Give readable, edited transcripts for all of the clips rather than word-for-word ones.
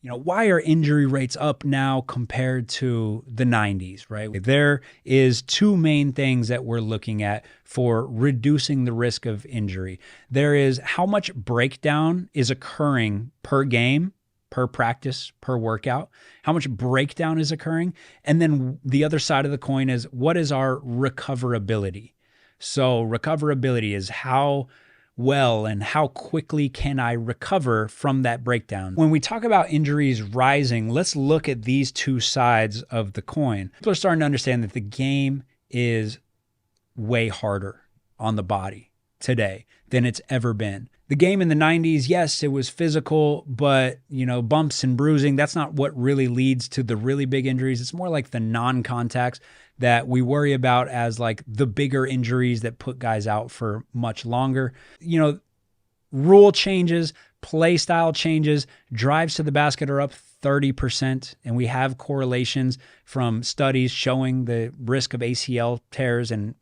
why are injury rates up now compared to the 90s, right? There is two main things that we're looking at for reducing the risk of injury. There is how much breakdown is occurring per game, per practice, per workout, how much breakdown is occurring. And then the other side of the coin is what is our recoverability? So recoverability is how well and how quickly can I recover from that breakdown. When we talk about injuries rising, let's look at these two sides of the coin. People are starting to understand that the game is way harder on the body today than it's ever been. The game in the 90s, yes, it was physical, but bumps and bruising, that's not what really leads to the really big injuries. It's more like the non-contacts that we worry about as like the bigger injuries that put guys out for much longer. Rule changes, play style changes, drives to the basket are up 30%. And we have correlations from studies showing the risk of ACL tears and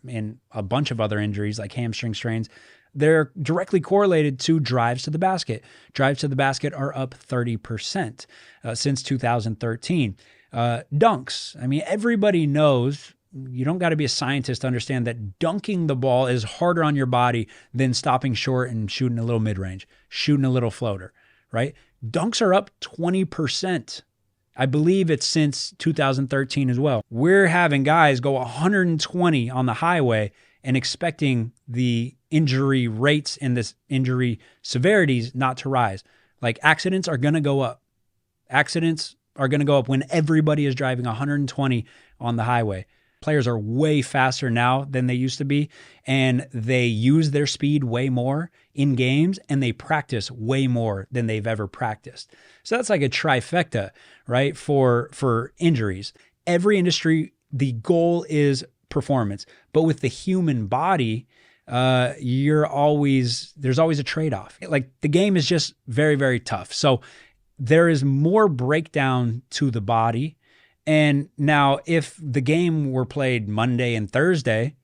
a bunch of other injuries like hamstring strains. They're directly correlated to drives to the basket. Drives to the basket are up 30% since 2013. Dunks. I mean, everybody knows, you don't got to be a scientist to understand that dunking the ball is harder on your body than stopping short and shooting a little mid-range, shooting a little floater, right? Dunks are up 20%. I believe it's since 2013 as well. We're having guys go 120 on the highway and expecting the injury rates and this injury severities not to rise. Like accidents are going to go up. Accidents are going to go up when everybody is driving 120 on the highway. Players are way faster now than they used to be, and they use their speed way more in games, and they practice way more than they've ever practiced. So that's like a trifecta, right, for injuries. Every industry, the goal is performance, but with the human body, there's always a trade-off. Like the game is just very, very tough. So there is more breakdown to the body. And now if the game were played Monday and Thursday,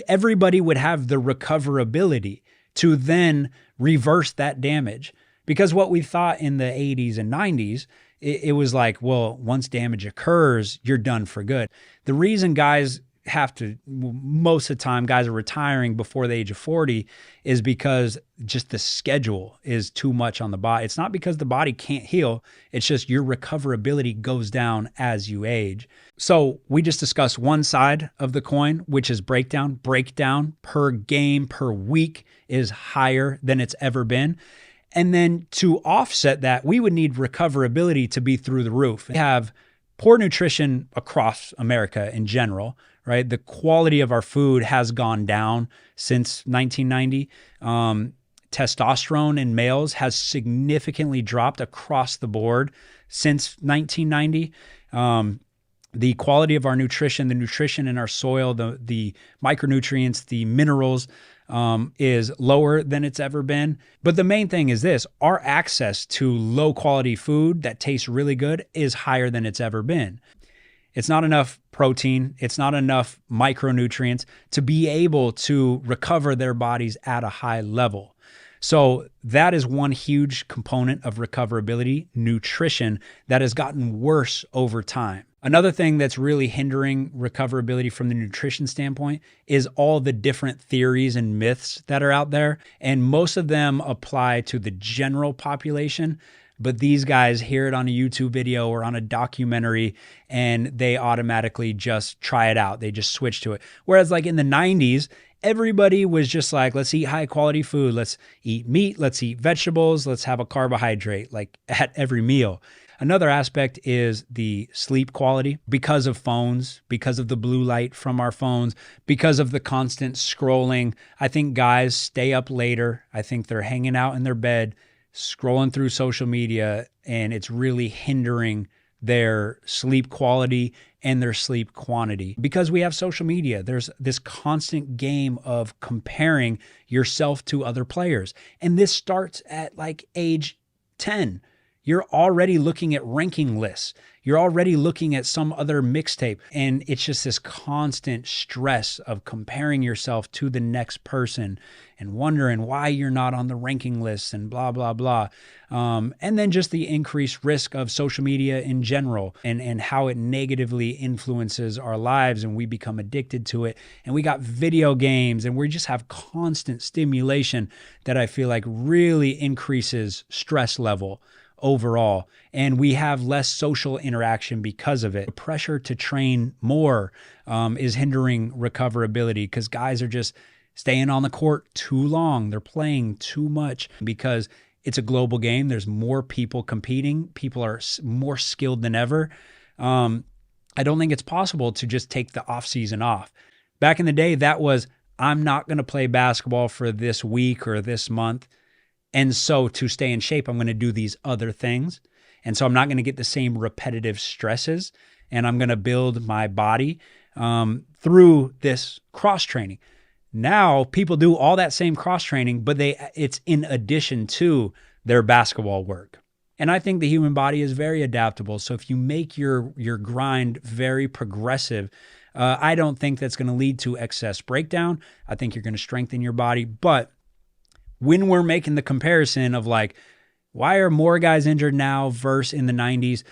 everybody would have the recoverability to then reverse that damage. Because what we thought in the 80s and 90s, it was like, well, once damage occurs, you're done for good. The reason guys most of the time guys are retiring before the age of 40 is because just the schedule is too much on the body. It's not because the body can't heal. It's just your recoverability goes down as you age. So we just discussed one side of the coin, which is breakdown. Breakdown per game, per week is higher than it's ever been. And then to offset that, we would need recoverability to be through the roof. We have poor nutrition across America in general, right? The quality of our food has gone down since 1990. Testosterone in males has significantly dropped across the board since 1990. The quality of our nutrition, the nutrition in our soil, the micronutrients, the minerals, is lower than it's ever been. But the main thing is this: our access to low quality food that tastes really good is higher than it's ever been. It's not enough protein. It's not enough micronutrients to be able to recover their bodies at a high level. So that is one huge component of recoverability, nutrition, that has gotten worse over time. Another thing that's really hindering recoverability from the nutrition standpoint is all the different theories and myths that are out there. And most of them apply to the general population, but these guys hear it on a YouTube video or on a documentary and they automatically just try it out. They just switch to it. Whereas like in the 90s, everybody was just like, let's eat high quality food. Let's eat meat. Let's eat vegetables. Let's have a carbohydrate like at every meal. Another aspect is the sleep quality because of phones, because of the blue light from our phones, because of the constant scrolling. I think guys stay up later. I think they're hanging out in their bed, scrolling through social media, and it's really hindering their sleep quality and their sleep quantity. Because we have social media, there's this constant game of comparing yourself to other players. And this starts at like age 10. you're already looking at ranking lists. You're already looking at some other mixtape. And it's just this constant stress of comparing yourself to the next person and wondering why you're not on the ranking list and blah, blah, blah. And then just the increased risk of social media in general and how it negatively influences our lives, and we become addicted to it. And we got video games, and we just have constant stimulation that I feel like really increases stress level overall, and we have less social interaction because of it. The pressure to train more is hindering recoverability because guys are just staying on the court too long. They're playing too much because it's a global game. There's more people competing. People are more skilled than ever. I don't think it's possible to just take the off season off. Back in the day, that was, I'm not going to play basketball for this week or this month. And so to stay in shape, I'm going to do these other things. And so I'm not going to get the same repetitive stresses, and I'm going to build my body through this cross training. Now people do all that same cross training, but it's in addition to their basketball work. And I think the human body is very adaptable. So if you make your grind very progressive, I don't think that's going to lead to excess breakdown. I think you're going to strengthen your body. But when we're making the comparison of like, why are more guys injured now versus in the 90s?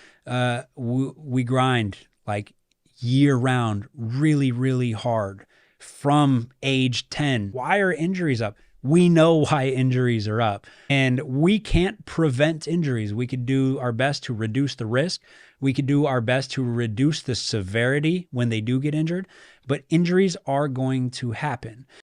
We grind like year round, really, really hard from age 10. Why are injuries up? We know why injuries are up, and we can't prevent injuries. We could do our best to reduce the risk. We could do our best to reduce the severity when they do get injured, but injuries are going to happen.